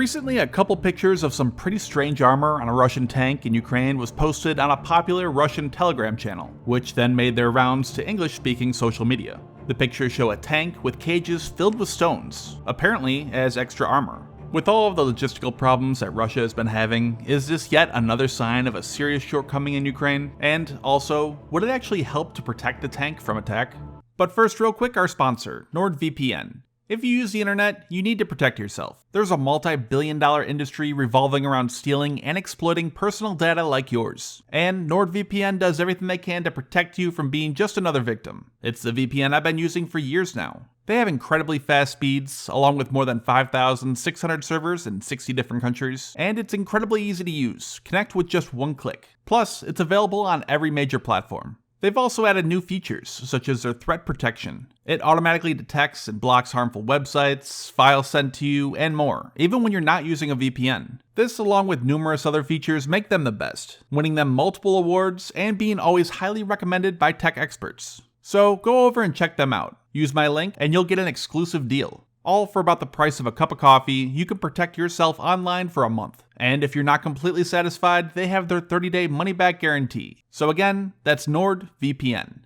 Recently, a couple pictures of some pretty strange armor on a Russian tank in Ukraine was posted on a popular Russian Telegram channel, which then made their rounds to English-speaking social media. The pictures show a tank with cages filled with stones, apparently as extra armor. With all of the logistical problems that Russia has been having, is this yet another sign of a serious shortcoming in Ukraine? And also, would it actually help to protect the tank from attack? But first, real quick, our sponsor, NordVPN. If you use the internet, you need to protect yourself. There's a multi-billion-dollar industry revolving around stealing and exploiting personal data like yours. And NordVPN does everything they can to protect you from being just another victim. It's the VPN I've been using for years now. They have incredibly fast speeds, along with more than 5,600 servers in 60 different countries, and it's incredibly easy to use. Connect with just one click. Plus, it's available on every major platform. They've also added new features, such as their threat protection. It automatically detects and blocks harmful websites, files sent to you, and more, even when you're not using a VPN. This, along with numerous other features, make them the best, winning them multiple awards and being always highly recommended by tech experts. So go over and check them out. Use my link and you'll get an exclusive deal. All for about the price of a cup of coffee. You can protect yourself online for a month. And if you're not completely satisfied, they have their 30-day money-back guarantee. So again, that's NordVPN.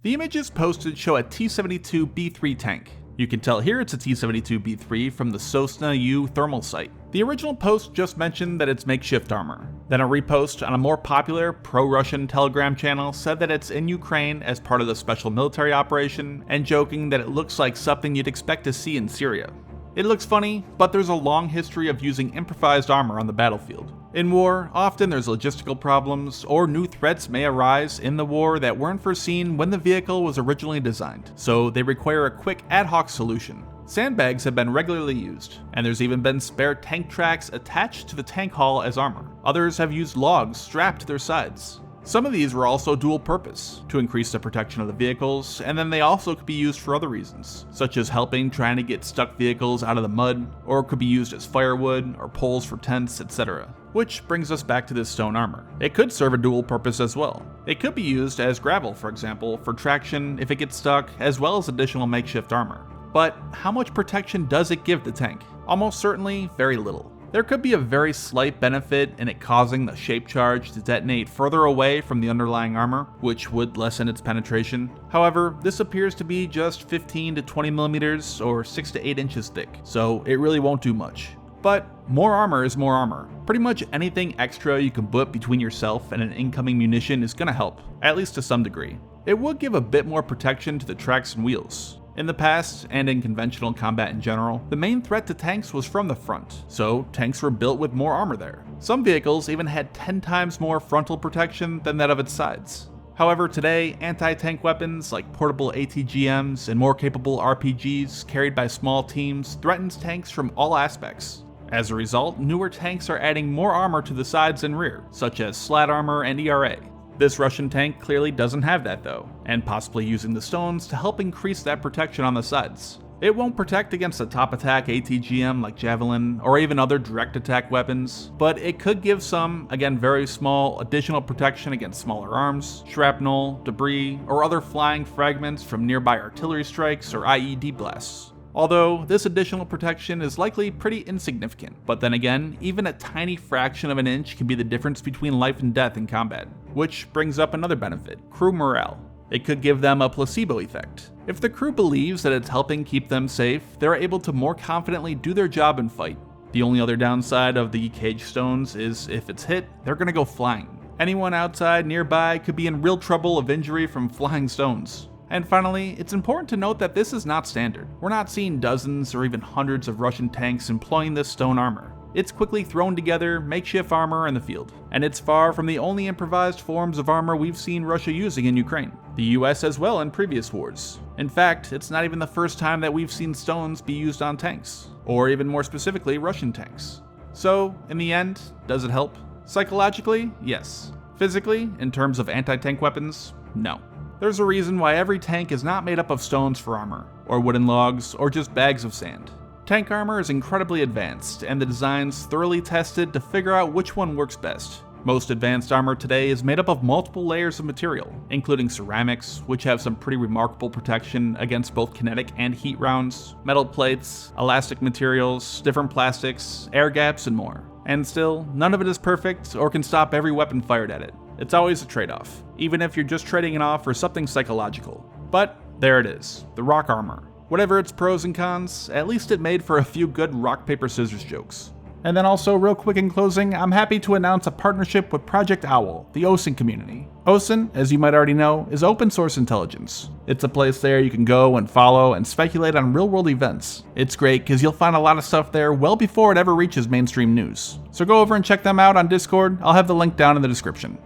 The images posted show a T-72B3 tank. You can tell here it's a T-72B3 from the Sosna U thermal site. The original post just mentioned that it's makeshift armor. Then a repost on a more popular pro-Russian Telegram channel said that it's in Ukraine as part of the special military operation, and joking that it looks like something you'd expect to see in Syria. It looks funny, but there's a long history of using improvised armor on the battlefield. In war, often there's logistical problems, or new threats may arise in the war that weren't foreseen when the vehicle was originally designed, so they require a quick ad hoc solution. Sandbags have been regularly used, and there's even been spare tank tracks attached to the tank hull as armor. Others have used logs strapped to their sides. Some of these were also dual purpose, to increase the protection of the vehicles, and then they also could be used for other reasons, such as helping trying to get stuck vehicles out of the mud, or could be used as firewood, or poles for tents, etc. Which brings us back to this stone armor. It could serve a dual purpose as well. It could be used as gravel, for example, for traction if it gets stuck, as well as additional makeshift armor. But how much protection does it give the tank? Almost certainly very little. There could be a very slight benefit in it causing the shape charge to detonate further away from the underlying armor, which would lessen its penetration. However, this appears to be just 15 to 20 millimeters or 6 to 8 inches thick, so it really won't do much. But more armor is more armor. Pretty much anything extra you can put between yourself and an incoming munition is gonna help, at least to some degree. It would give a bit more protection to the tracks and wheels. In the past, and in conventional combat in general, the main threat to tanks was from the front, so tanks were built with more armor there. Some vehicles even had 10 times more frontal protection than that of its sides. However, today, anti-tank weapons like portable ATGMs and more capable RPGs carried by small teams threatens tanks from all aspects. As a result, newer tanks are adding more armor to the sides and rear, such as slat armor and ERA. This Russian tank clearly doesn't have that though, and possibly using the stones to help increase that protection on the sides. It won't protect against a top attack ATGM like Javelin, or even other direct attack weapons, but it could give some, again very small, additional protection against smaller arms, shrapnel, debris, or other flying fragments from nearby artillery strikes or IED blasts. Although, this additional protection is likely pretty insignificant, but then again, even a tiny fraction of an inch can be the difference between life and death in combat. Which brings up another benefit, crew morale. It could give them a placebo effect. If the crew believes that it's helping keep them safe, they're able to more confidently do their job and fight. The only other downside of the cage stones is if it's hit, they're gonna go flying. Anyone outside nearby could be in real trouble of injury from flying stones. And finally, it's important to note that this is not standard. We're not seeing dozens or even hundreds of Russian tanks employing this stone armor. It's quickly thrown together, makeshift armor in the field. And it's far from the only improvised forms of armor we've seen Russia using in Ukraine. The US as well in previous wars. In fact, it's not even the first time that we've seen stones be used on tanks. Or even more specifically, Russian tanks. So, in the end, does it help? Psychologically, yes. Physically, in terms of anti-tank weapons, no. There's a reason why every tank is not made up of stones for armor, or wooden logs, or just bags of sand. Tank armor is incredibly advanced, and the design's thoroughly tested to figure out which one works best. Most advanced armor today is made up of multiple layers of material, including ceramics, which have some pretty remarkable protection against both kinetic and heat rounds, metal plates, elastic materials, different plastics, air gaps, and more. And still, none of it is perfect or can stop every weapon fired at it. It's always a trade-off, even if you're just trading it off for something psychological. But there it is, the rock armor. Whatever its pros and cons, at least it made for a few good rock, paper, scissors jokes. And then also, real quick in closing, I'm happy to announce a partnership with Project Owl, the OSINT community. OSINT, as you might already know, is open source intelligence. It's a place there you can go and follow and speculate on real world events. It's great because you'll find a lot of stuff there well before it ever reaches mainstream news. So go over and check them out on Discord, I'll have the link down in the description.